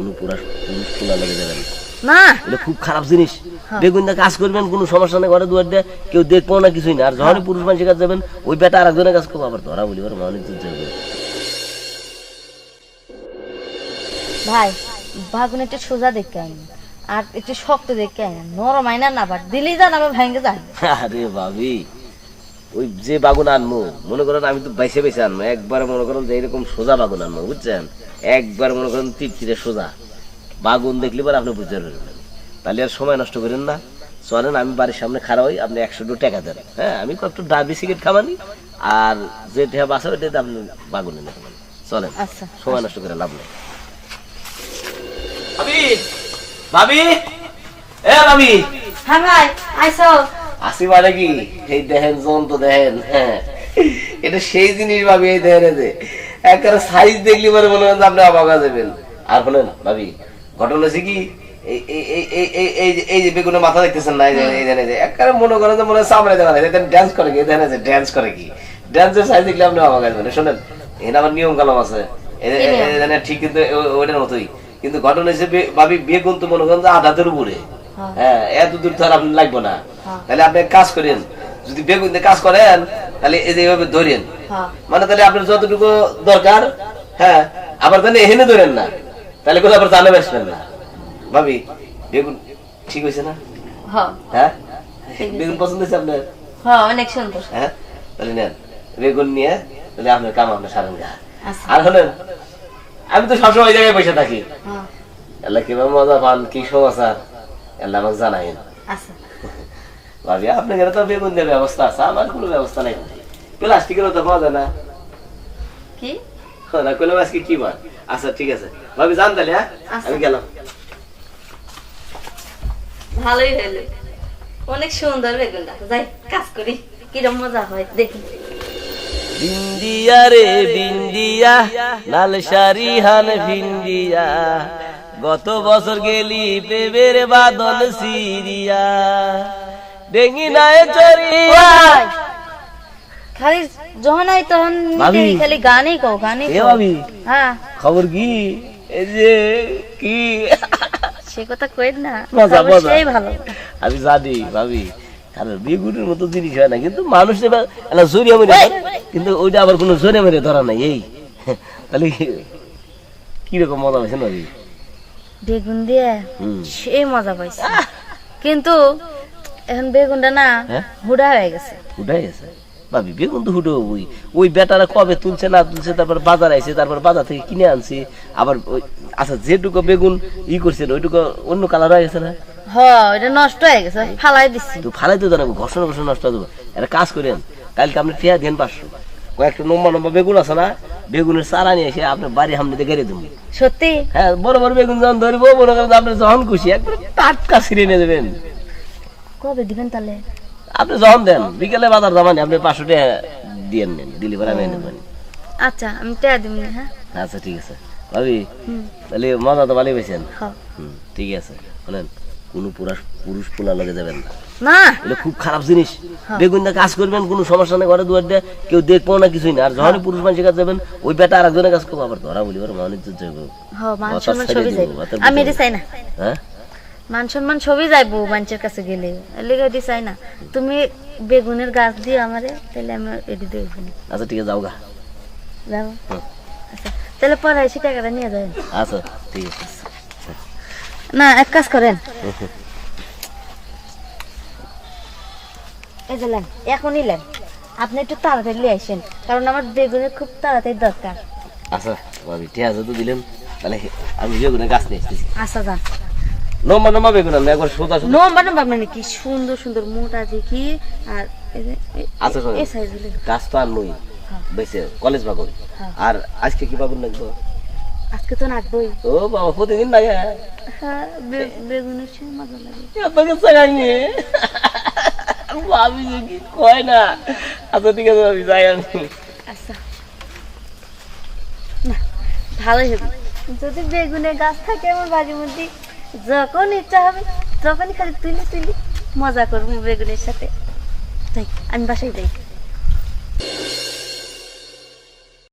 কোনো পুরুষ পোলা লেগে যাবেন না এটা খুব খারাপ জিনিস। বেগুন দিয়ে কাজ করবেন, কোনো সমস্যা নেই, ঘরে দুয়ার দিয়ে কেউ দেখবো না, কিছুই না। আর যখনই পুরুষ মানুষের কাজ যাবেন ওই বেটা আর একজনের কাজ করবো, আবার ধরা বলি অনেক দূর যাবে। ভাই বাগুন একটু সোজা দেখতে আইন আর একটু শক্ত দেখতে আইন, নরম আইনা না বাট দিলেই যান আবার ভেঙে যায়। আরে ভাবি ওই যে বাগুন আনবো মনে করেন আমি তো বাইসে বাইসে আনবো, একবার মনে করেন যে এরকম সোজা বাগুন আনবো বুঝছেন, একবার মনে করেন তীর সোজা বাগুন দেখলে পরে আপনি বুঝতে পারবেন। তাহলে আর সময় নষ্ট করেন না, চলেন আমি বাড়ির সামনে খাড়া হই, আপনি 100 টাকা দেন। হ্যাঁ আমি একটু ডাবি সিগারেট খাবানি, আর যে ঠেয়া বাসা ওইটাতে আপনি বাগুন এনে খাবেন। চলেন, আচ্ছা সময় নষ্ট করে লাভ নেই। ভাবি ভাবি এ ভাবি হ্যাঁ ভাই আইসো। আসি মানে কি এই দেখেন জন তো দেখেন, হ্যাঁ এটা সেই জিনিস ভাবি, এই দেখেন যে একেবারে সাইজ দেখলি পরে মনে করেন আপনি অবাক হয়ে যাবেন। আর বলেন ভাবি ঘটনা হচ্ছে কি এই যে বেগুনের মাথা দেখতেছেন না, এই জানে যে একেবারে মনে করেন যে মনে হয় সামনে দেখা যায় ড্যান্স করে কি, দেখেন যে ড্যান্স করে কি, ড্যান্সের সাইজ দেখলে আপনি অবাক হয়ে যাবেন। শোনেন এখানে আমার নিয়ম কালাম আছে ঠিক, কিন্তু ওইটার মতোই। কিন্তু ঘটনা হচ্ছে ভাবি বেগুন তো মনে করেন যে আধাতের উপরে, হ্যাঁ এত দূর তো আর আপনি লাগবো না। তাহলে আপনি কাজ করেন, যদি বেগুন দিয়ে কাজ করেন তাহলে এই যে এইভাবে ধরেন, মানে তাহলে আপনার যতটুকু দরকার, হ্যাঁ আবার তাহলে এখানে ধরেন না, তাহলে কোথাও আবার জানে বেসবেন না। ভাবি বেগুন ঠিক হয়েছে না? হ্যাঁ বেগুন পছন্দ হয়েছে আপনার? হ্যাঁ অনেক সুন্দর। হ্যাঁ তাহলে নেন বেগুন নিয়ে, তাহলে আপনার কাম আপনার সারেন গা। আর হলেন আমি তো সবসময় ওই জায়গায় বসে থাকি, আল্লাহ কিভাবে মজা পান, কি সমাচার আল্লাহ আমাকে জানাইন। ভাবি আপনার ঘরে তো বেগুন দেওয়ার ব্যবস্থা আছে, আমার কোনো ব্যবস্থা নাই। প্লাস্টিকেরও তো পাওয়া যায় না কি না, কইলাম আজকে কি বার। আচ্ছা ঠিক আছে ভাবি জান তাহলে, হ্যাঁ আমি গেলাম। ভালোই হইলো, অনেক সুন্দর বেগুনটা। যাই কাজ করি, কিরম মজা হয় দেখি। বিন্দিয়া রে বিন্দিয়া লাল শাড়ি হান ভিন্দিয়া, গত বছর গেলি পেবের বাদল সিরিয়া, ডেঙ্গি নাই চরিয়া। খালি যখন আই তখন নিজেই খালি গানই কও, গানই এ কও। ভাবি হ্যাঁ খবর কি, এই যে কি সে কথা কইন না, মজা খবর মজা সেই ভালো। আমি জানি ভাবি, কারণ বেগুনের মতো জিনিস হয় না, কিন্তু মানুষ এবার জড়িয়ে মেরে, কিন্তু ওইটা আবার কোনো জড়িয়ে মেরে ধরা নাই। এই তাহলে কিরকম মজা হয়েছে না ভাবি? বেগুন দিয়ে সেই মজা পাইছে, কিন্তু এখন বেগুনটা না হুডা হয়ে গেছে। উঠাই গেছে ভাবি, বেগুন তো হুটো হবই। ওই বেটারা কবে তুলছে না তুলছে, তারপর বাজার আইছে, তারপর বাজার থেকে কিনে আনছি আবার। আচ্ছা যেটুকু বেগুন করছে ওইটুকু অন্য কালার হয়ে গেছে না? হ্যাঁ এটা নষ্ট হয়ে গেছে, ফালাই দিচ্ছি। তো ফালাই তো জানাবো, ঘষণ ঘষণ নষ্ট হয়ে যাবো। একটা কাজ করেন, কালকে আপনি টিয়া দেন 500, কয়েকটা লম্বা লম্বা বেগুন আছে না, বেগুনের চারা নিয়ে এসে আপনার বাড়ি সামনে গেড়ে দেবো। সত্যি? হ্যাঁ বড় বড় বেগুন যখন ধরবো মনে করেন আপনি যখন খুশি একবার টাটকা ছিঁড়ে নিয়ে দেবেন। কবে দিবেন তাহলে? আপনি যখন দেন বিকেলে বাজার জামানি, আপনি 500 টাকা দিয়ে নেন, দিলে পরে আমি এনে দেবেন। আচ্ছা আমি টাকা দিব না। হ্যাঁ আচ্ছা ঠিক আছে ভাবি, তাহলে মজা তো ভালোই পেয়েছেন। হ্যাঁ ঠিক আছে শোনেন, কোনো পুরুষ পোলা লগে যাবেন না, না এটা খুব খারাপ জিনিস। বেগুন দিয়ে কাজ করবেন, কোনো সমস্যা নেই, ঘরে দুয়ার দিয়ে কেউ দেখবো না, কিছুই না। আর যখনই পুরুষ মানুষের কাজ যাবেন ওই বেটা আর একজনের কাজ করবো, আবার ধরা বলি অনেক দূর যাবো। হ্যাঁ মান সম্মান ছবি যাইব, আমি এটি চাই না। হ্যাঁ মান সম্মান ছবি যাইব মানুষের কাছে গেলে, এলিগে এটি চাই না। তুমি বেগুনের গাছ দিয়ে আমারে, তাহলে আমি এটি দেখব। আচ্ছা ঠিক আছে যাও গা। যাবো আচ্ছা, তাহলে পরে এসে টাকাটা নিয়ে যাবেন। আচ্ছা ঠিক আছে। না এক কাজ করেন, এই যে নেন, এখনই নেন। আপনি একটু তাড়াতাড়ি নিয়ে আসেন, কারণ আমার বেগুনের খুব তাড়াতাড়ি দরকার। আচ্ছা ভাবি ঠিক আছে, তো দিলেন তাহলে আমি বেগুনের গাছ নিয়ে আসতেছি। আচ্ছা যান। লম্বা লম্বা বেগুন আমি একবার সোজা সোজা। লম্বা লম্বা মানে কি সুন্দর সুন্দর মোটা দেখি, আর এই যে আচ্ছা এই সাইজ হলে গাছ তো আর নই বেশি, কলেজ বাগুন। আর আজকে কি বাগুন লাগবে? আজকে তো নাকবই। ও বাবা প্রতিদিন লাগে? হ্যাঁ বেগুনের সঙ্গে মজা লাগে। আপনাকে চাইনি ভাবি যে কি কয় না। আচ্ছা ঠিক আছে ভাবি যাই আমি। আচ্ছা না ভালোই হবে, যদি বেগুনের গাছ থাকে আমার বাড়ির মধ্যে, যখন ইচ্ছা হবে তখনই খালি তুলি তুলি মজা করবো বেগুনের সাথে। তাই আমি বাসায় যাই।